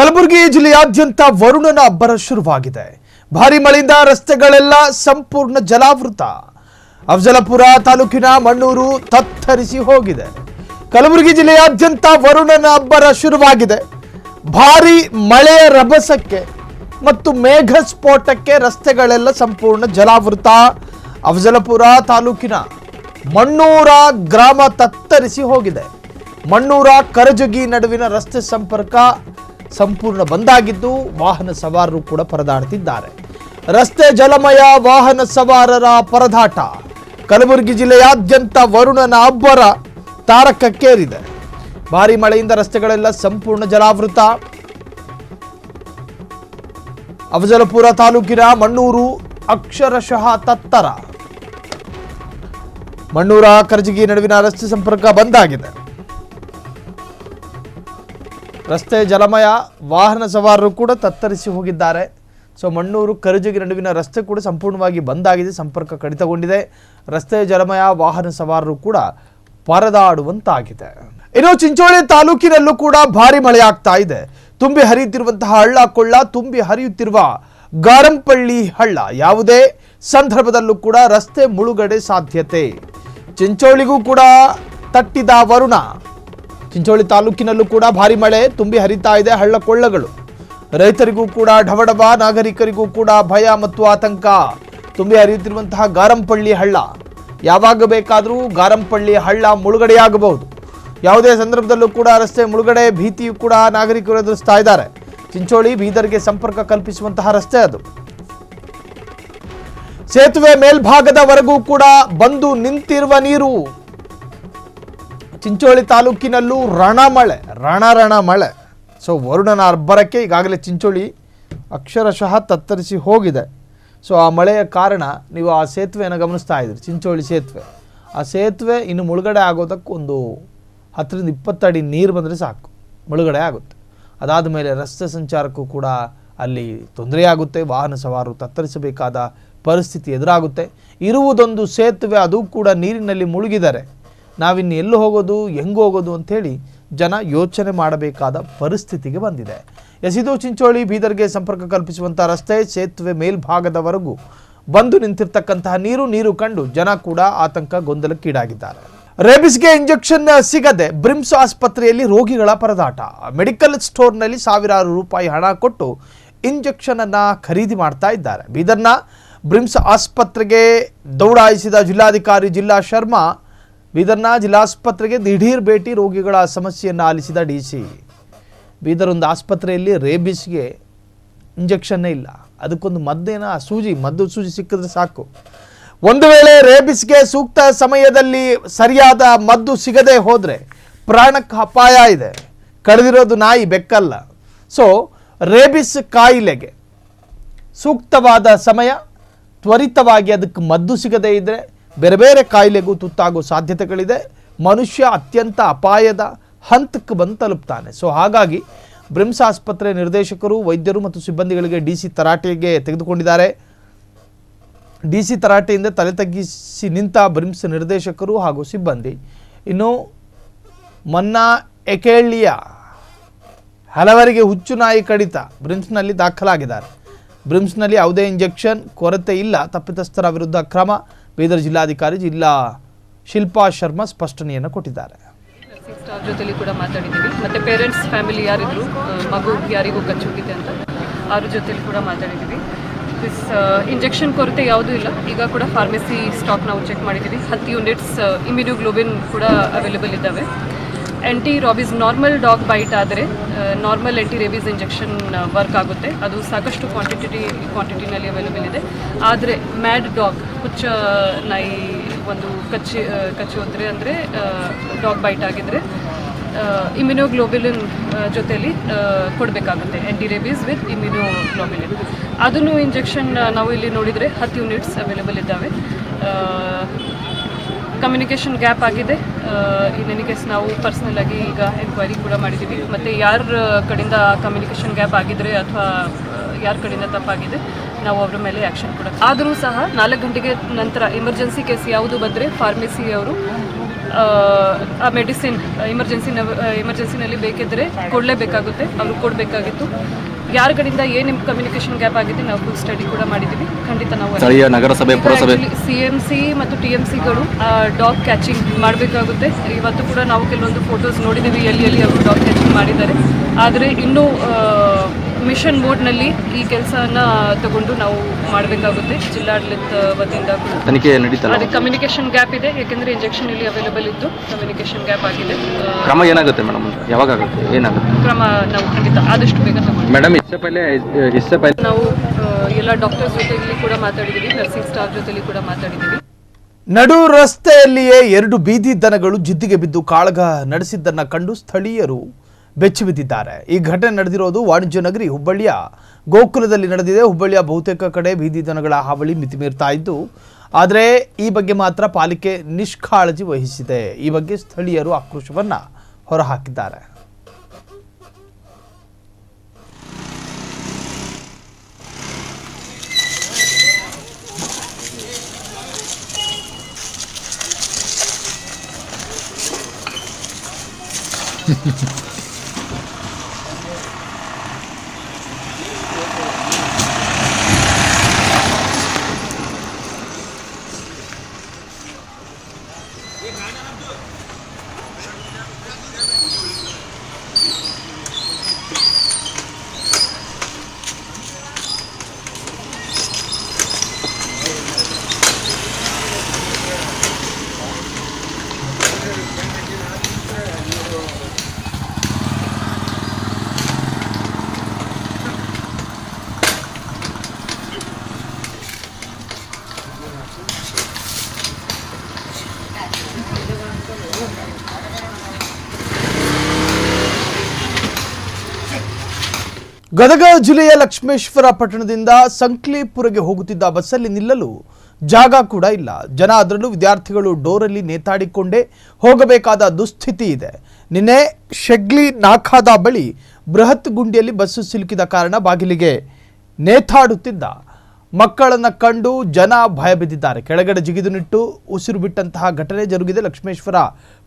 ಕಲಬುರಗಿ ಜಿಲ್ಲೆಯಾದ್ಯಂತ ವರುಣನ ಅಬ್ಬರ ಶುರುವಾಗಿದೆ. ಭಾರಿ ಮಳೆಯಿಂದ ರಸ್ತೆಗಳೆಲ್ಲ ಸಂಪೂರ್ಣ ಜಲಾವೃತ. ಅಫಜಲಪುರ ತಾಲೂಕಿನ ಮಣ್ಣೂರು ತತ್ತರಿಸಿ ಹೋಗಿದೆ. ಕಲಬುರಗಿ ಜಿಲ್ಲೆಯಾದ್ಯಂತ ವರುಣನ ಅಬ್ಬರ ಶುರುವಾಗಿದೆ. ಭಾರಿ ಮಳೆಯ ರಭಸಕ್ಕೆ ಮತ್ತು ಮೇಘ ಸ್ಫೋಟಕ್ಕೆ ರಸ್ತೆಗಳೆಲ್ಲ ಸಂಪೂರ್ಣ ಜಲಾವೃತ. ಅಫಜಲಪುರ ತಾಲೂಕಿನ ಮಣ್ಣೂರ ಗ್ರಾಮ ತತ್ತರಿಸಿ ಹೋಗಿದೆ. ಮಣ್ಣೂರ ಕರಜಗಿ ನಡುವಿನ ರಸ್ತೆ ಸಂಪರ್ಕ ಸಂಪೂರ್ಣ ಬಂದಾಗಿದ್ದು ವಾಹನ ಸವಾರರು ಕೂಡ ಪರದಾಡುತ್ತಿದ್ದಾರೆ. ರಸ್ತೆ ಜಲಮಯ, ವಾಹನ ಸವಾರರ ಪರದಾಟ. ಕಲಬುರಗಿ ಜಿಲ್ಲೆಯಾದ್ಯಂತ ವರುಣನ ಅಬ್ಬರ ತಾರಕಕ್ಕೇರಿದೆ. ಭಾರಿ ಮಳೆಯಿಂದ ರಸ್ತೆಗಳೆಲ್ಲ ಸಂಪೂರ್ಣ ಜಲಾವೃತ. ಅಫಜಲಪುರ ತಾಲೂಕಿನ ಮಣ್ಣೂರು ಅಕ್ಷರಶಃ ತತ್ತರ. ಮಣ್ಣೂರ ಕರಜಗಿ ನಡುವಿನ ರಸ್ತೆ ಸಂಪರ್ಕ ಬಂದಾಗಿದೆ. ರಸ್ತೆ ಜಲಮಯ, ವಾಹನ ಸವಾರರು ಕೂಡ ತತ್ತರಿಸಿ ಹೋಗಿದ್ದಾರೆ. ಸೊ ಮಣ್ಣೂರು ಕರಜಗಿ ನಡುವಿನ ರಸ್ತೆ ಕೂಡ ಸಂಪೂರ್ಣವಾಗಿ ಬಂದಾಗಿದೆ, ಸಂಪರ್ಕ ಕಡಿತಗೊಂಡಿದೆ. ರಸ್ತೆ ಜಲಮಯ, ವಾಹನ ಸವಾರರು ಕೂಡ ಪರದಾಡುವಂತಾಗಿದೆ. ಇನ್ನು ಚಿಂಚೋಳಿ ತಾಲೂಕಿನಲ್ಲೂ ಕೂಡ ಭಾರಿ ಮಳೆಯಾಗ್ತಾ ಇದೆ. ತುಂಬಿ ಹರಿಯುತ್ತಿರುವಂತಹ ಹಳ್ಳ ಕೊಳ್ಳ, ತುಂಬಿ ಹರಿಯುತ್ತಿರುವ ಗಾರಂಪಳ್ಳಿ ಹಳ್ಳ ಯಾವುದೇ ಸಂದರ್ಭದಲ್ಲೂ ಕೂಡ ರಸ್ತೆ ಮುಳುಗಡೆ ಸಾಧ್ಯತೆ. ಚಿಂಚೋಳಿಗೂ ಕೂಡ ತಟ್ಟಿದ ವರುಣ. ಚಿಂಚೋಳಿ ತಾಲೂಕಿನಲ್ಲೂ ಕೂಡ ಭಾರಿ ಮಳೆ ತುಂಬಿ ಹರಿತಾ ಇದೆ ಹಳ್ಳ ಕೊಳ್ಳಗಳು. ರೈತರಿಗೂ ಕೂಡ ಢವಢವ, ನಾಗರಿಕರಿಗೂ ಕೂಡ ಭಯ ಮತ್ತು ಆತಂಕ. ತುಂಬಿ ಹರಿಯುತ್ತಿರುವಂತಹ ಗಾರಂಪಳ್ಳಿ ಹಳ್ಳ, ಯಾವಾಗ ಬೇಕಾದರೂ ಗಾರಂಪಳ್ಳಿ ಹಳ್ಳ ಮುಳುಗಡೆಯಾಗಬಹುದು. ಯಾವುದೇ ಸಂದರ್ಭದಲ್ಲೂ ಕೂಡ ರಸ್ತೆ ಮುಳುಗಡೆ ಭೀತಿಯೂ ಕೂಡ ನಾಗರಿಕರು ಎದುರಿಸ್ತಾ ಇದ್ದಾರೆ. ಚಿಂಚೋಳಿ ಬೀದರ್ಗೆ ಸಂಪರ್ಕ ಕಲ್ಪಿಸುವಂತಹ ರಸ್ತೆ ಅದು. ಸೇತುವೆ ಮೇಲ್ಭಾಗದವರೆಗೂ ಕೂಡ ಬಂದು ನಿಂತಿರುವ ನೀರು. ಚಿಂಚೋಳಿ ತಾಲೂಕಿನಲ್ಲೂ ರಣಮಳೆ, ರಣ ಮಳೆ. ಸೊ ವರುಣನ ಅಬ್ಬರಕ್ಕೆ ಈಗಾಗಲೇ ಚಿಂಚೋಳಿ ಅಕ್ಷರಶಃ ತತ್ತರಿಸಿ ಹೋಗಿದೆ. ಸೊ ಆ ಮಳೆಯ ಕಾರಣ ನೀವು ಆ ಸೇತುವೆಯನ್ನು ಗಮನಿಸ್ತಾ ಇದ್ದೀರಿ, ಚಿಂಚೋಳಿ ಸೇತುವೆ. ಆ ಸೇತುವೆ ಇನ್ನು ಮುಳುಗಡೆ ಆಗೋದಕ್ಕೆ ಒಂದು 10ರಿಂದ 20 ಅಡಿ ನೀರು ಬಂದರೆ ಸಾಕು, ಮುಳುಗಡೆ ಆಗುತ್ತೆ. ಅದಾದ ಮೇಲೆ ರಸ್ತೆ ಸಂಚಾರಕ್ಕೂ ಕೂಡ ಅಲ್ಲಿ ತೊಂದರೆಯಾಗುತ್ತೆ. ವಾಹನ ಸವಾರರು ತತ್ತರಿಸಬೇಕಾದ ಪರಿಸ್ಥಿತಿ ಎದುರಾಗುತ್ತೆ. ಇರುವುದೊಂದು ಸೇತುವೆ, ಅದು ಕೂಡ ನೀರಿನಲ್ಲಿ ಮುಳುಗಿದರೆ ನಾವಿನ್ನು ಎಲ್ಲಿ ಹೋಗೋದು, ಹೆಂಗೆ ಹೋಗೋದು ಅಂಥೇಳಿ ಜನ ಯೋಚನೆ ಮಾಡಬೇಕಾದ ಪರಿಸ್ಥಿತಿಗೆ ಬಂದಿದೆ. ಇದು ಚಿಂಚೋಳಿ ಬೀದರ್ಗೆ ಸಂಪರ್ಕ ಕಲ್ಪಿಸುವಂಥ ರಸ್ತೆ. ಸೇತುವೆ ಮೇಲ್ಭಾಗದವರೆಗೂ ಬಂದು ನಿಂತಿರ್ತಕ್ಕಂತಹ ನೀರು ಕಂಡು ಜನ ಕೂಡ ಆತಂಕ, ಗೊಂದಲಕ್ಕೀಡಾಗಿದ್ದಾರೆ. ರೇಬಿಸ್ಗೆ ಇಂಜೆಕ್ಷನ್ ಸಿಗದೆ ಬ್ರಿಮ್ಸ್ ಆಸ್ಪತ್ರೆಯಲ್ಲಿ ರೋಗಿಗಳ ಪರದಾಟ. ಮೆಡಿಕಲ್ ಸ್ಟೋರ್ನಲ್ಲಿ ಸಾವಿರಾರು ರೂಪಾಯಿ ಹಣ ಕೊಟ್ಟು ಇಂಜೆಕ್ಷನ್ ಅನ್ನು ಖರೀದಿ ಮಾಡ್ತಾ ಇದ್ದಾರೆ. ಬೀದರ್ನ ಬ್ರಿಮ್ಸ್ ಆಸ್ಪತ್ರೆಗೆ ದೌಡಾಯಿಸಿದ ಜಿಲ್ಲಾಧಿಕಾರಿ ಜಿಲ್ಲಾ ಶರ್ಮಾ. ಬೀದರ್ನ ಜಿಲ್ಲಾಸ್ಪತ್ರೆಗೆ ದಿಢೀರ್ ಭೇಟಿ, ರೋಗಿಗಳ ಸಮಸ್ಯೆಯನ್ನು ಆಲಿಸಿದ ಡಿಸಿ. ಬೀದರ್ ಒಂದು ಆಸ್ಪತ್ರೆಯಲ್ಲಿ ರೇಬಿಸ್ಗೆ ಇಂಜೆಕ್ಷನ್ನೇ ಇಲ್ಲ, ಅದಕ್ಕೊಂದು ಮದ್ದು ಸೂಜಿ ಸಿಕ್ಕಿದ್ರೆ ಸಾಕು. ಒಂದು ವೇಳೆ ರೇಬಿಸ್ಗೆ ಸೂಕ್ತ ಸಮಯದಲ್ಲಿ ಸರಿಯಾದ ಮದ್ದು ಸಿಗದೆ ಹೋದರೆ ಪ್ರಾಣಕ್ಕೆ ಅಪಾಯ ಇದೆ. ಕಳೆದಿರೋದು ನಾಯಿ, ಬೆಕ್ಕಲ್ಲ. ಸೊ ರೇಬಿಸ್ ಕಾಯಿಲೆಗೆ ಸೂಕ್ತವಾದ ಸಮಯ, ತ್ವರಿತವಾಗಿ ಅದಕ್ಕೆ ಮದ್ದು ಸಿಗದೇ ಇದ್ದರೆ ಬೇರೆ ಬೇರೆ ಕಾಯಿಲೆಗೂ ತುತ್ತಾಗೋ ಸಾಧ್ಯತೆಗಳಿದೆ. ಮನುಷ್ಯ ಅತ್ಯಂತ ಅಪಾಯದ ಹಂತಕ್ಕೆ ಬಂದು ತಲುಪ್ತಾನೆ. ಸೊ ಹಾಗಾಗಿ ಬ್ರಿಮ್ಸ್ ಆಸ್ಪತ್ರೆ ನಿರ್ದೇಶಕರು, ವೈದ್ಯರು ಮತ್ತು ಸಿಬ್ಬಂದಿಗಳಿಗೆ ಡಿಸಿ ತರಾಟೆಗೆ ತೆಗೆದುಕೊಂಡಿದ್ದಾರೆ. ಡಿಸಿ ತರಾಟೆಯಿಂದ ತಲೆ ತಗ್ಗಿಸಿ ನಿಂತ ಬ್ರಿಮ್ಸ್ ನಿರ್ದೇಶಕರು ಹಾಗೂ ಸಿಬ್ಬಂದಿ. ಇನ್ನು ಮನ್ನಾ ಎಕೇಳಿಯ ಹಲವರಿಗೆ ಹುಚ್ಚು ನಾಯಿ ಕಡಿತ ಬ್ರಿಮ್ಸ್ನಲ್ಲಿ ದಾಖಲಾಗಿದ್ದಾರೆ. ಬ್ರಿಮ್ಸ್ನಲ್ಲಿ ಯಾವುದೇ ಇಂಜೆಕ್ಷನ್ ಕೊರತೆ ಇಲ್ಲ, ತಪ್ಪಿತಸ್ಥರ ವಿರುದ್ಧ ಕ್ರಮ. ಬೀದರ್ ಜಿಲ್ಲಾಧಿಕಾರಿ ಜಿಲ್ಲಾ ಶಿಲ್ಪಾ ಶರ್ಮಾ ಸ್ಪಷ್ಟನೆಯನ್ನು ಕೊಟ್ಟಿದ್ದಾರೆ. ಸ್ಟಾಫ್ ಜೊತೆಲಿ ಕೂಡ ಮಾತಾಡಿದ್ದೀವಿ. ಮತ್ತು ಪೇರೆಂಟ್ಸ್, ಫ್ಯಾಮಿಲಿ ಯಾರಿದ್ರು, ಮಗು ಯಾರಿಗೂ ಕಚ್ಚೋಗಿದೆ ಅಂತ ಅವ್ರ ಜೊತೆಲಿ ಕೂಡ ಮಾತಾಡಿದ್ದೀವಿ. ಇಂಜೆಕ್ಷನ್ ಕೊರತೆ ಯಾವುದೂ ಇಲ್ಲ. ಈಗ ಕೂಡ ಫಾರ್ಮಸಿ ಸ್ಟಾಕ್ ನಾವು ಚೆಕ್ ಮಾಡಿದ್ದೀವಿ. 10 ಯೂನಿಟ್ಸ್ ಇಮ್ಯುನೋಗ್ಲೋಬಿನ್ ಕೂಡ ಅವೈಲೇಬಲ್ ಇದ್ದಾವೆ. ಆ್ಯಂಟಿ ರಾಬೀಸ್, ನಾರ್ಮಲ್ ಡಾಗ್ ಬೈಟ್ ಆದರೆ ನಾರ್ಮಲ್ ಆ್ಯಂಟಿ ರೇಬೀಸ್ ಇಂಜೆಕ್ಷನ್ ವರ್ಕ್ ಆಗುತ್ತೆ. ಅದು ಸಾಕಷ್ಟು ಕ್ವಾಂಟಿಟಿನಲ್ಲಿ ಅವೈಲೇಬಲ್ ಇದೆ. ಆದರೆ ಮ್ಯಾಡ್ ಡಾಗ್, ಹುಚ್ಚ ನಾಯಿ ಒಂದು ಕಚ್ಚಿ ಹೋದರೆ ಅಂದರೆ ಡಾಗ್ ಬೈಟ್ ಆಗಿದ್ದರೆ ಇಮ್ಯುನೋಗ್ಲೋಬಿಲಿನ್ ಜೊತೆಯಲ್ಲಿ ಕೊಡಬೇಕಾಗುತ್ತೆ, ಆ್ಯಂಟಿ ರೇಬೀಸ್ ವಿತ್ ಇಮ್ಯುನೋಗ್ಲೋಬಿಲಿನ್. ಅದನ್ನು ಇಂಜೆಕ್ಷನ್ ನಾವು ಇಲ್ಲಿ ನೋಡಿದರೆ 10 ಯೂನಿಟ್ಸ್ ಅವೈಲೇಬಲ್ ಇದ್ದಾವೆ. ಕಮ್ಯುನಿಕೇಷನ್ ಗ್ಯಾಪ್ ಆಗಿದೆ. ಇನ್ ಎನಿ ಕೇಸ್ ನಾವು ಪರ್ಸ್ನಲ್ ಆಗಿ ಈಗ ಎನ್ಕ್ವೈರಿ ಕೂಡ ಮಾಡಿದ್ದೀವಿ. ಮತ್ತು ಯಾರ ಕಡೆಯಿಂದ ಕಮ್ಯುನಿಕೇಷನ್ ಗ್ಯಾಪ್ ಆಗಿದ್ರೆ ಅಥವಾ ಯಾರ ಕಡೆಯಿಂದ ತಪ್ಪಾಗಿದೆ ನಾವು ಅವರ ಮೇಲೆ ಆ್ಯಕ್ಷನ್ ಕೂಡ. ಆದರೂ ಸಹ 4 ಗಂಟೆಗೆ ನಂತರ ಎಮರ್ಜೆನ್ಸಿ ಕೇಸ್ ಯಾವುದು ಬಂದರೆ ಫಾರ್ಮಸಿಯವರು ಆ ಮೆಡಿಸಿನ್ ಎಮರ್ಜೆನ್ಸಿನಲ್ಲಿ ಬೇಕಿದ್ದರೆ ಕೊಡಲೇಬೇಕಾಗುತ್ತೆ, ಅವರು ಕೊಡಬೇಕಾಗಿತ್ತು. ಯಾರ ಕಡೆಯಿಂದ ಏನು ಕಮ್ಯುನಿಕೇಷನ್ ಗ್ಯಾಪ್ ಆಗಿದೆ ನಾವು ಫುಲ್ ಸ್ಟಡಿ ಕೂಡ ಮಾಡಿದ್ದೀವಿ. ಖಂಡಿತ ನಾವು ಸ್ಥಳೀಯ ನಗರಸಭೆ ಪುರಸಭೆ CMC ಮತ್ತು TMCಗಳು ಡಾಗ್ ಕ್ಯಾಚಿಂಗ್ ಮಾಡಬೇಕಾಗುತ್ತೆ. ಇವತ್ತು ಕೂಡ ನಾವು ಕೆಲವೊಂದು ಫೋಟೋಸ್ ನೋಡಿದ್ದೀವಿ ಎಲ್ಲಿ ಅವರು ಡಾಗ್ ಕ್ಯಾಚಿಂಗ್ ಮಾಡಿದ್ದಾರೆ. ಆದರೆ ಇನ್ನೂ ಮಿಷನ್ ಮೋಡ್ನಲ್ಲಿ ಈ ಕೆಲಸನ ತಗೊಂಡು ನಾವು ಮಾಡಬೇಕಾಗುತ್ತೆ. ಜಿಲ್ಲಾಡಳಿತ ವತಿಯಿಂದ ಕೂಡ ತನಿಖೆ ನಡೀತಲ್ಲ, ಅದಕ್ಕೆ ಕಮ್ಯುನಿಕೇಷನ್ ಗ್ಯಾಪ್ ಇದೆ. ಯಾಕೆಂದರೆ ಇಂಜೆಕ್ಷನ್ ಇಲ್ಲಿ ಅವೈಲೇಬಲ್ ಇದ್ದು ಕಮ್ಯುನಿಕೇಷನ್ ಗ್ಯಾಪ್ ಆಗಿದೆ. ಕ್ರಮ ಏನಾಗುತ್ತೆ ಮೇಡಮ್? ಯಾವಾಗ ಆಗುತ್ತೆ, ಏನಾಗುತ್ತೆ ಕ್ರಮ ನಾವು ಖಂಡಿತ ಆದಷ್ಟು ಬೇಗ ತಗೊಂಡು ಮೇಡಮ್? इससे पहले ನಾವು ಎಲ್ಲ ಡಾಕ್ಟರ್ಸ್ ಜೊತೆಲಿ ಕೂಡ ಮಾತಾಡಿದ್ದೀವಿ, ನರ್ಸಿಂಗ್ ಸ್ಟಾಫ್ ಜೊತೆಲಿ ಕೂಡ ಮಾತಾಡಿದ್ದೀವಿ. ನಡು ರಸ್ತೆಯಲ್ಲಿಯೇ 2 ಬೀದಿ ದನಗಳು ಜಿದ್ದಿಗೆ ಬಿದ್ದು ಕಾಳಗ ನಡೆಸಿದ್ದನ್ನು ಕಂಡು ಸ್ಥಳೀಯರು ಬೆಚ್ಚಿ ಬಿದ್ದಿದ್ದಾರೆ. ಈ ಘಟನೆ ನಡೆದಿರೋದು ವಾಣಿಜ್ಯ ನಗರಿ ಹುಬ್ಬಳ್ಳಿಯ ಗೋಕುಲದಲ್ಲಿ ನಡೆದಿದೆ. ಹುಬ್ಬಳ್ಳಿಯ ಬಹುತೇಕ ಕಡೆ ಬೀದಿ ದನಗಳ ಹಾವಳಿ ಮಿತಿಮೀರ್ತಾ ಇದ್ದು, ಆದರೆ ಈ ಬಗ್ಗೆ ಮಾತ್ರ ಪಾಲಿಕೆ ನಿಷ್ಕಾಳಜಿ ವಹಿಸಿದೆ. ಈ ಬಗ್ಗೆ ಸ್ಥಳೀಯರು ಆಕ್ರೋಶವನ್ನು ಹೊರಹಾಕಿದ್ದಾರೆ. ಗದಗ ಜಿಲ್ಲೆಯ ಲಕ್ಷ್ಮೇಶ್ವರ ಪಟ್ಟಣದಿಂದ ಸಂಕ್ಲಿಪುರಗೆ ಹೋಗುತ್ತಿದ್ದ ಬಸ್ಸಲ್ಲಿ ನಿಲ್ಲಲು ಜಾಗ ಕೂಡ ಇಲ್ಲ. ಜನ, ಅದರಲ್ಲೂ ವಿದ್ಯಾರ್ಥಿಗಳು ಡೋರಲ್ಲಿ ನೇತಾಡಿಕೊಂಡೇ ಹೋಗಬೇಕಾದ ದುಸ್ಥಿತಿ ಇದೆ. ನಿನ್ನೆ ಶೆಗ್ಲಿ ನಾಕಾದ ಬಳಿ ಬೃಹತ್ ಗುಂಡಿಯಲ್ಲಿ ಬಸ್ಸು ಸಿಲುಕಿದ ಕಾರಣ ಬಾಗಿಲಿಗೆ ನೇತಾಡುತ್ತಿದ್ದ ಮಕ್ಕಳನ್ನು ಕಂಡು ಜನ ಭಯ ಬಿದ್ದಿದ್ದಾರೆ. ಕೆಳಗಡೆ ಜಿಗಿದು ನಿಟ್ಟು ಉಸಿರು ಬಿಟ್ಟಂತಹ ಘಟನೆ ಜರುಗಿದೆ. ಲಕ್ಷ್ಮೇಶ್ವರ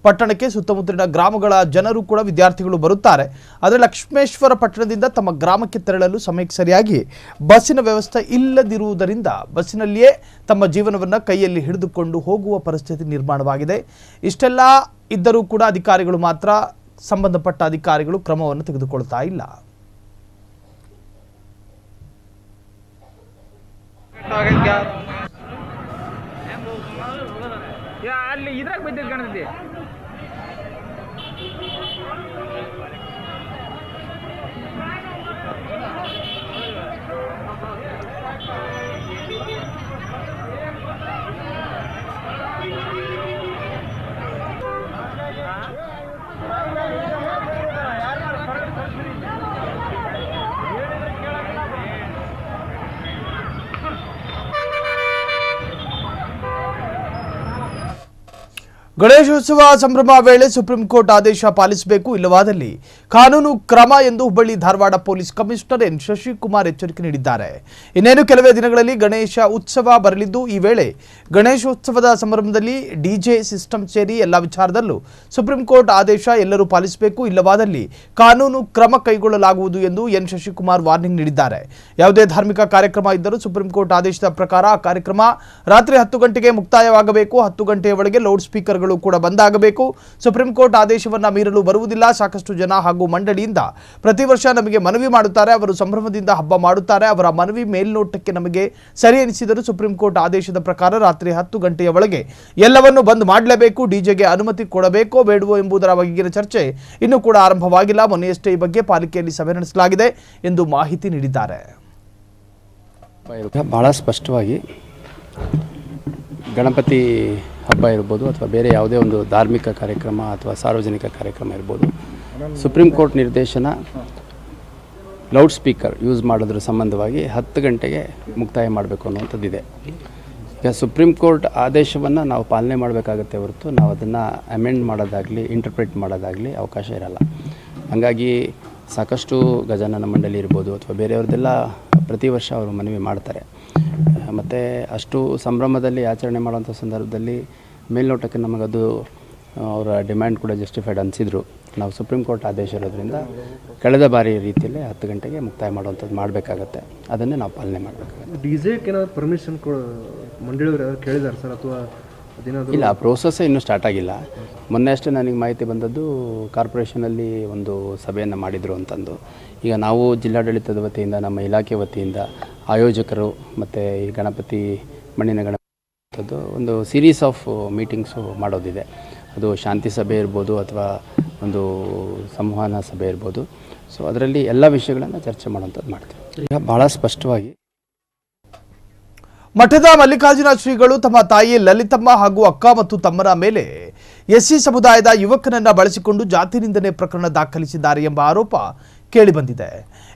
ಪಟ್ಟಣಕ್ಕೆ ಸುತ್ತಮುತ್ತಲಿನ ಗ್ರಾಮಗಳ ಜನರು ಕೂಡ ವಿದ್ಯಾರ್ಥಿಗಳು ಬರುತ್ತಾರೆ. ಆದರೆ ಲಕ್ಷ್ಮೇಶ್ವರ ಪಟ್ಟಣದಿಂದ ತಮ್ಮ ಗ್ರಾಮಕ್ಕೆ ತೆರಳಲು ಸಮಯಕ್ಕೆ ಸರಿಯಾಗಿ ಬಸ್ಸಿನ ವ್ಯವಸ್ಥೆ ಇಲ್ಲದಿರುವುದರಿಂದ ಬಸ್ಸಿನಲ್ಲಿಯೇ ತಮ್ಮ ಜೀವನವನ್ನು ಕೈಯಲ್ಲಿ ಹಿಡಿದುಕೊಂಡು ಹೋಗುವ ಪರಿಸ್ಥಿತಿ ನಿರ್ಮಾಣವಾಗಿದೆ. ಇಷ್ಟೆಲ್ಲ ಇದ್ದರೂ ಕೂಡ ಅಧಿಕಾರಿಗಳು ಮಾತ್ರ, ಸಂಬಂಧಪಟ್ಟ ಅಧಿಕಾರಿಗಳು ಕ್ರಮವನ್ನು ತೆಗೆದುಕೊಳ್ತಾ ಇಲ್ಲ. ಅಲ್ಲಿ ಇದ್ರಾಗ ಬಿದ್ದಿದ್ದು ಕಾಣ್ತೈತಿ. ಗಣೇಶೋತ್ಸವ ಸಂಭ್ರಮ ವೇಳೆ ಸುಪ್ರೀಂ ಕೋರ್ಟ್ ಆದೇಶ ಪಾಲಿಸಬೇಕು, ಇಲ್ಲವಾದಲ್ಲಿ ಕಾನೂನು ಕ್ರಮ ಎಂದು Hubballi Dharwad police commissioner N Shashikumar ಎಚ್ಚರಿಕೆ ನೀಡಿದ್ದಾರೆ. ಇನ್ನೇನು ಕೆಲವೇ ದಿನಗಳಲ್ಲಿ ಗಣೇಶ ಉತ್ಸವ ಬರಲಿದ್ದು, ಈ ವೇಳೆ ಗಣೇಶೋತ್ಸವದ ಸಂಭ್ರಮದಲ್ಲಿ ಡಿಜೆ ಸಿಸ್ಟಮ್ ಸೇರಿ ಎಲ್ಲ ವಿಚಾರದಲ್ಲೂ ಸುಪ್ರೀಂ ಕೋರ್ಟ್ ಆದೇಶ ಎಲ್ಲರೂ ಪಾಲಿಸಬೇಕು, ಇಲ್ಲವಾದಲ್ಲಿ ಕಾನೂನು ಕ್ರಮ ಕೈಗೊಳ್ಳಲಾಗುವುದು ಎಂದು ಎನ್ ಶಶಿಕುಮಾರ್ ವಾರ್ನಿಂಗ್ ನೀಡಿದ್ದಾರೆ. ಯಾವುದೇ ಧಾರ್ಮಿಕ ಕಾರ್ಯಕ್ರಮ ಇದ್ದರೂ ಸುಪ್ರೀಂ ಕೋರ್ಟ್ ಆದೇಶದ ಪ್ರಕಾರ ಆ ಕಾರ್ಯಕ್ರಮ ರಾತ್ರಿ 10 ಗಂಟೆಗೆ ಮುಕ್ತಾಯವಾಗಬೇಕು. 10 ಗಂಟೆಯ ಒಳಗೆ ಲೌಡ್ ಸ್ಪೀಕರ್ ಕೂಡ ಬಂದಾಗಬೇಕು. ಸುಪ್ರೀಂ ಕೋರ್ಟ್ ಆದೇಶವನ್ನ ಮೀರಲು ಬರುವುದಿಲ್ಲ. ಸಾಕಷ್ಟು ಜನ ಹಾಗೂ ಮಂಡಳಿಯಿಂದ ಪ್ರತಿ ವರ್ಷ ನಮಗೆ ಮನವಿ ಮಾಡುತ್ತಾರೆ, ಅವರು ಸಂಭ್ರಮದಿಂದ ಹಬ್ಬ ಮಾಡುತ್ತಾರೆ. ಅವರ ಮನವಿ ಮೇಲ್ನೋಟಕ್ಕೆ ನಮಗೆ ಸರಿ ಎನಿಸಿದರೂ ಸುಪ್ರೀಂ ಕೋರ್ಟ್ ಆದೇಶದ ಪ್ರಕಾರ ರಾತ್ರಿ 10 ಗಂಟೆಯ ಒಳಗೆ ಎಲ್ಲವನ್ನು ಬಂದ್ ಮಾಡಲೇಬೇಕು. ಡಿಜೆಗೆ ಅನುಮತಿ ಕೊಡಬೇಕೋ ಬೇಡವೋ ಎಂಬುದರ ಬಗೆಗಿನ ಚರ್ಚೆ ಇನ್ನೂ ಕೂಡ ಆರಂಭವಾಗಿಲ್ಲ. ಮೊನ್ನೆಯಷ್ಟೇ ಈ ಬಗ್ಗೆ ಪಾಲಿಕೆಯಲ್ಲಿ ಸಭೆ ನಡೆಸಲಾಗಿದೆ ಎಂದು ಮಾಹಿತಿ ನೀಡಿದ್ದಾರೆ. ಬಹಳ ಸ್ಪಷ್ಟವಾಗಿ ಗಣಪತಿ ಹಬ್ಬ ಇರ್ಬೋದು ಅಥವಾ ಬೇರೆ ಯಾವುದೇ ಒಂದು ಧಾರ್ಮಿಕ ಕಾರ್ಯಕ್ರಮ ಅಥವಾ ಸಾರ್ವಜನಿಕ ಕಾರ್ಯಕ್ರಮ ಇರ್ಬೋದು, ಸುಪ್ರೀಂ ಕೋರ್ಟ್ ನಿರ್ದೇಶನ ಲೌಡ್ ಸ್ಪೀಕರ್ ಯೂಸ್ ಮಾಡೋದ್ರ ಸಂಬಂಧವಾಗಿ 10 ಗಂಟೆಗೆ ಮುಕ್ತಾಯ ಮಾಡಬೇಕು ಅನ್ನುವಂಥದ್ದಿದೆ. ಈಗ ಸುಪ್ರೀಂ ಕೋರ್ಟ್ ಆದೇಶವನ್ನು ನಾವು ಪಾಲನೆ ಮಾಡಬೇಕಾಗತ್ತೆ ಹೊರತು ನಾವು ಅದನ್ನು ಅಮೆಂಡ್ ಮಾಡೋದಾಗಲಿ ಇಂಟರ್ಪ್ರಿಟ್ ಮಾಡೋದಾಗಲಿ ಅವಕಾಶ ಇರಲ್ಲ. ಹಾಗಾಗಿ ಸಾಕಷ್ಟು ಗಜಾನನ ಮಂಡಳಿ ಇರ್ಬೋದು ಅಥವಾ ಬೇರೆಯವ್ರದ್ದೆಲ್ಲ ಪ್ರತಿ ವರ್ಷ ಅವರು ಮನವಿ ಮಾಡ್ತಾರೆ. ಮತ್ತು ಅಷ್ಟು ಸಂಭ್ರಮದಲ್ಲಿ ಆಚರಣೆ ಮಾಡುವಂಥ ಸಂದರ್ಭದಲ್ಲಿ ಮೇಲ್ನೋಟಕ್ಕೆ ನಮಗದು ಅವರ ಡಿಮ್ಯಾಂಡ್ ಕೂಡ ಜಸ್ಟಿಫೈಡ್ ಅನಿಸಿದ್ರು. ನಾವು ಸುಪ್ರೀಂ ಕೋರ್ಟ್ ಆದೇಶ ಇರೋದ್ರಿಂದ ಕಳೆದ ಬಾರಿ ರೀತಿಯಲ್ಲೇ 10 ಗಂಟೆಗೆ ಮುಕ್ತಾಯ ಮಾಡುವಂಥದ್ದು ಮಾಡಬೇಕಾಗತ್ತೆ. ಅದನ್ನೇ ನಾವು ಪಾಲನೆ ಮಾಡಬೇಕಾಗತ್ತೆ. ಡಿಜೆಗೆ ಏನಾದ್ರು ಪರ್ಮಿಷನ್ ಮಂಡಳಿಯವರು ಯಾರು ಕೇಳಿದ್ದಾರೆ ಸರ್, ಅಥವಾ ಅದೇನಾದರೂ? ಇಲ್ಲ, ಆ ಪ್ರೋಸೆಸ್ಸೇ ಇನ್ನೂ ಸ್ಟಾರ್ಟ್ ಆಗಿಲ್ಲ. ಮೊನ್ನೆ ಅಷ್ಟೇ ನನಗೆ ಮಾಹಿತಿ ಬಂದದ್ದು ಕಾರ್ಪೊರೇಷನಲ್ಲಿ ಒಂದು ಸಭೆಯನ್ನು ಮಾಡಿದರು ಅಂತಂದು. ಈಗ ನಾವು ಜಿಲ್ಲಾಡಳಿತದ ವತಿಯಿಂದ, ನಮ್ಮ ಇಲಾಖೆ ವತಿಯಿಂದ ಆಯೋಜಕರು ಮತ್ತು ಈ ಗಣಪತಿ ಮಣ್ಣಿನ ಗಣಪತಿ ಒಂದು ಸೀರೀಸ್ ಆಫ್ ಮೀಟಿಂಗ್ಸು ಮಾಡೋದಿದೆ. ಅದು ಶಾಂತಿ ಸಭೆ ಇರ್ಬೋದು ಅಥವಾ ಒಂದು ಸಂವಹನ ಸಭೆ ಇರ್ಬೋದು. ಸೊ ಅದರಲ್ಲಿ ಎಲ್ಲ ವಿಷಯಗಳನ್ನು ಚರ್ಚೆ ಮಾಡುವಂಥದ್ದು ಮಾಡ್ತೀವಿ. ಈಗ ಭಾಳ ಸ್ಪಷ್ಟವಾಗಿ ಮಠದ ಮಲ್ಲಿಕಾರ್ಜುನ ಶ್ರೀಗಳು ತಮ್ಮ ತಾಯಿ ಲಲಿತಮ್ಮ ಹಾಗೂ ಅಕ್ಕ ಮತ್ತು ತಮ್ಮರ ಮೇಲೆ ಎಸ್ಸಿ ಸಮುದಾಯದ ಯುವಕನನ್ನ ಬಳಸಿಕೊಂಡು ಜಾತಿ ನಿಂದನೆ ಪ್ರಕರಣ ದಾಖಲಿಸಿದ್ದಾರೆ ಎಂಬ ಆರೋಪ ಕೇಳಿಬಂದಿದೆ.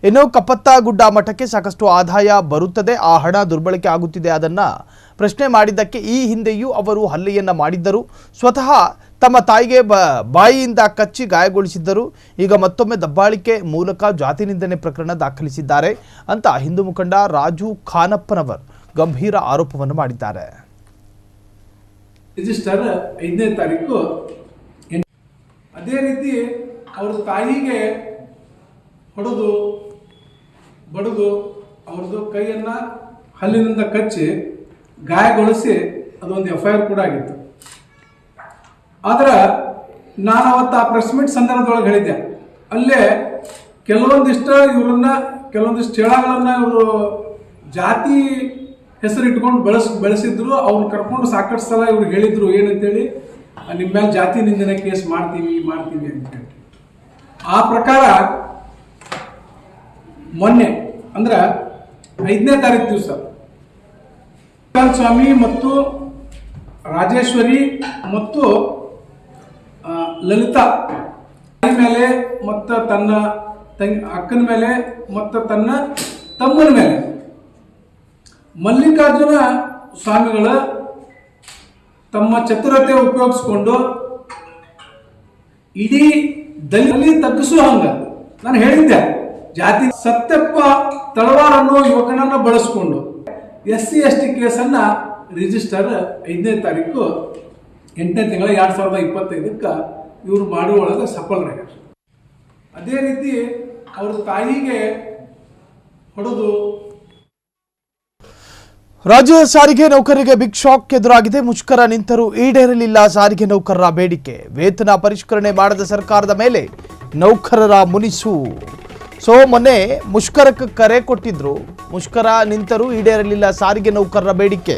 ಇನ್ನು ಕಪ್ಪತ್ತಗುಡ್ಡ ಮಠಕ್ಕೆ ಸಾಕಷ್ಟು ಆದಾಯ ಬರುತ್ತದೆ, ಆ ಹಣ ದುರ್ಬಳಕೆ ಆಗುತ್ತಿದೆ. ಅದನ್ನ ಪ್ರಶ್ನೆ ಮಾಡಿದ್ದಕ್ಕೆ ಈ ಹಿಂದೆಯೂ ಅವರು ಹಲ್ಲೆಯನ್ನ ಮಾಡಿದ್ದರು, ಸ್ವತಃ ತಮ್ಮ ತಾಯಿಗೆ ಬಾಯಿಯಿಂದ ಕಚ್ಚಿ ಗಾಯಗೊಳಿಸಿದ್ದರು. ಈಗ ಮತ್ತೊಮ್ಮೆ ದಬ್ಬಾಳಿಕೆ ಮೂಲಕ ಜಾತಿ ನಿಂದನೆ ಪ್ರಕರಣ ದಾಖಲಿಸಿದ್ದಾರೆ ಅಂತ ಹಿಂದೂ ಮುಖಂಡ ರಾಜು ಖಾನಪ್ಪನವರ್ ಗಂಭೀರ ಆರೋಪವನ್ನು ಮಾಡಿದ್ದಾರೆ. ರಿಜಿಸ್ಟರ್ 5ನೇ ತಾರೀಕು. ಅದೇ ರೀತಿ ಅವ್ರ ತಾಯಿಗೆ ಹೊಡೆದು ಬಡಿದು ಅವ್ರದ್ದು ಕೈಯನ್ನು ಹಲ್ಲಿನಿಂದ ಕಚ್ಚಿ ಗಾಯಗೊಳಿಸಿ ಅದೊಂದು FIR ಕೂಡ ಆಗಿತ್ತು. ಆದ್ರೆ ನಾನು ಅವತ್ತು ಆ ಪ್ರೆಸ್ ಮೀಟ್ ಸಂದರ್ಭದೊಳಗೆ ಹೇಳಿದ್ದೆ, ಅಲ್ಲೇ ಕೆಲವೊಂದಿಷ್ಟು ಚೇಳಾಗಳನ್ನ ಇವರು ಜಾತಿ ಹೆಸರು ಇಟ್ಕೊಂಡು ಬೆಳೆಸಿದ್ರು. ಅವ್ರು ಕರ್ಕೊಂಡು ಸಾಕಷ್ಟು ಸಲ ಇವ್ರಿಗೆ ಹೇಳಿದ್ರು ಏನಂತೇಳಿ, ನಿಮ್ಮ ಮೇಲೆ ಜಾತಿ ನಿಂದನೆ ಕೇಸ್ ಮಾಡ್ತೀವಿ ಅಂತೇಳಿ. ಆ ಪ್ರಕಾರ ಮೊನ್ನೆ ಅಂದ್ರೆ 5ನೇ ತಾರೀಕು ದಿವಸ ಸ್ವಾಮಿ ಮತ್ತು ರಾಜೇಶ್ವರಿ ಮತ್ತು ಲಲಿತಾ ಮೇಲೆ ಮತ್ತು ತನ್ನ ಅಕ್ಕನ ಮೇಲೆ ಮತ್ತು ತನ್ನ ತಮ್ಮನ ಮೇಲೆ ಮಲ್ಲಿಕಾರ್ಜುನ ಸ್ವಾಮಿಗಳ ತಮ್ಮ ಚತುರತೆ ಉಪಯೋಗಿಸ್ಕೊಂಡು ಇಡೀ ದಲಿತ ತಗ್ಗಿಸುವ ಹಂಗ ನಾನು ಹೇಳಿದ್ದೆ, ಜಾತಿ ಸತ್ಯಪ್ಪ ತಳವಾರ್ ಅನ್ನೋ ಯುವಕನನ್ನ ಬಳಸ್ಕೊಂಡು SC ST ಕೇಸನ್ನ ರಿಜಿಸ್ಟರ್ 5ನೇ ತಾರೀಕು 8ನೇ ತಿಂಗಳ 2025 ಇವರು ಮಾಡುವೊಳಗೆ ಸಫಲರಾಗ್ಯಾರ. ಅದೇ ರೀತಿ ಅವ್ರ ತಾಯಿಗೆ ಹೊಡೆದು. ರಾಜ್ಯ ಸಾರಿಗೆ ನೌಕರರಿಗೆ ಬಿಗ್ ಶಾಕ್ ಎದುರಾಗಿದೆ. ಮುಷ್ಕರ ನಿಂತರೂ ಈಡೇರಲಿಲ್ಲ ಸಾರಿಗೆ ನೌಕರರ ಬೇಡಿಕೆ. ವೇತನ ಪರಿಷ್ಕರಣೆ ಮಾಡದ ಸರ್ಕಾರದ ಮೇಲೆ ನೌಕರರ ಮುನಿಸು. ಸೊ ಮೊನ್ನೆ ಮುಷ್ಕರಕ್ಕೆ ಕರೆ ಕೊಟ್ಟಿದ್ರು, ಮುಷ್ಕರ ನಿಂತರೂ ಈಡೇರಲಿಲ್ಲ ಸಾರಿಗೆ ನೌಕರರ ಬೇಡಿಕೆ.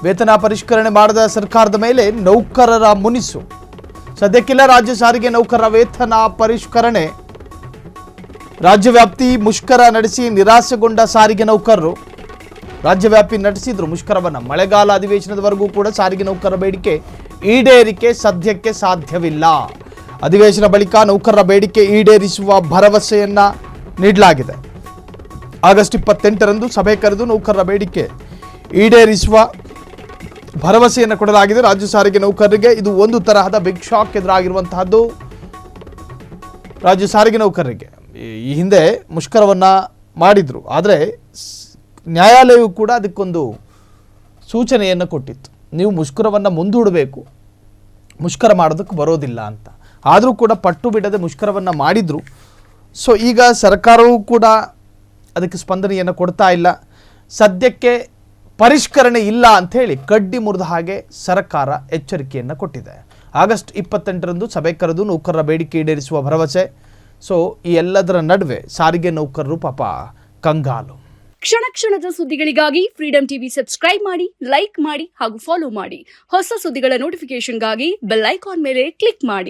ವೇತನ ಪರಿಷ್ಕರಣೆ ಮಾಡದ ಸರ್ಕಾರದ ಮೇಲೆ ನೌಕರರ ಮುನಿಸು. ಸದ್ಯಕ್ಕಿಲ್ಲ ರಾಜ್ಯ ಸಾರಿಗೆ ನೌಕರರ ವೇತನ ಪರಿಷ್ಕರಣೆ. ರಾಜ್ಯವ್ಯಾಪ್ತಿ ಮುಷ್ಕರ ನಡೆಸಿ ನಿರಾಸೆಗೊಂಡ ಸಾರಿಗೆ ನೌಕರರು ರಾಜ್ಯವ್ಯಾಪಿ ನಡೆಸಿದ್ರು ಮುಷ್ಕರವನ್ನು. ಮಳೆಗಾಲ ಅಧಿವೇಶನದವರೆಗೂ ಕೂಡ ಸಾರಿಗೆ ನೌಕರರ ಬೇಡಿಕೆ ಈಡೇರಿಕೆ ಸದ್ಯಕ್ಕೆ ಸಾಧ್ಯವಿಲ್ಲ. ಅಧಿವೇಶನ ಬಳಿಕ ನೌಕರರ ಬೇಡಿಕೆ ಈಡೇರಿಸುವ ಭರವಸೆಯನ್ನ ನೀಡಲಾಗಿದೆ. ಆಗಸ್ಟ್ 28ರಂದು ಸಭೆ ಕರೆದು ನೌಕರರ ಬೇಡಿಕೆ ಈಡೇರಿಸುವ ಭರವಸೆಯನ್ನು ಕೊಡಲಾಗಿದೆ. ರಾಜ್ಯ ಸಾರಿಗೆ ನೌಕರರಿಗೆ ಇದು ಒಂದು ತರಹದ ಬಿಗ್ ಶಾಕ್ ಎದುರಾಗಿರುವಂತಹದ್ದು. ರಾಜ್ಯ ಸಾರಿಗೆ ನೌಕರರಿಗೆ ಈ ಹಿಂದೆ ಮುಷ್ಕರವನ್ನು ಮಾಡಿದ್ರು, ಆದರೆ ನ್ಯಾಯಾಲಯವು ಕೂಡ ಅದಕ್ಕೊಂದು ಸೂಚನೆಯನ್ನು ಕೊಟ್ಟಿತ್ತು, ನೀವು ಮುಷ್ಕರವನ್ನು ಮುಂದೂಡಬೇಕು, ಮುಷ್ಕರ ಮಾಡೋದಕ್ಕೆ ಬರೋದಿಲ್ಲ ಅಂತ. ಆದರೂ ಕೂಡ ಪಟ್ಟು ಬಿಡದೆ ಮುಷ್ಕರವನ್ನು ಮಾಡಿದರು. ಸೊ ಈಗ ಸರ್ಕಾರವೂ ಕೂಡ ಅದಕ್ಕೆ ಸ್ಪಂದನೆಯನ್ನು ಕೊಡ್ತಾ ಇಲ್ಲ. ಸದ್ಯಕ್ಕೆ ಪರಿಷ್ಕರಣೆ ಇಲ್ಲ ಅಂಥೇಳಿ ಕಡ್ಡಿ ಮುರಿದ ಹಾಗೆ ಸರ್ಕಾರ ಎಚ್ಚರಿಕೆಯನ್ನು ಕೊಟ್ಟಿದೆ. ಆಗಸ್ಟ್ 28ರಂದು ಸಭೆ ಕರೆದು ನೌಕರರ ಬೇಡಿಕೆ ಈಡೇರಿಸುವ ಭರವಸೆ. ಸೊ ಈ ಎಲ್ಲದರ ನಡುವೆ ಸಾರಿಗೆ ನೌಕರರು ಪಾಪ ಕಂಗಾಲು. ಕ್ಷಣ ಕ್ಷಣದ ಸುದ್ದಿಗಳಿಗಾಗಿ ಫ್ರೀಡಂ ಟಿವಿ ಸಬ್ಸ್ಕ್ರೈಬ್ ಮಾಡಿ, ಲೈಕ್ ಮಾಡಿ ಹಾಗೂ ಫಾಲೋ ಮಾಡಿ. ಹೊಸ ಸುದ್ದಿಗಳ ನೋಟಿಫಿಕೇಶನ್ಗಾಗಿ ಬೆಲ್ ಐಕಾನ್ ಮೇಲೆ ಕ್ಲಿಕ್ ಮಾಡಿ.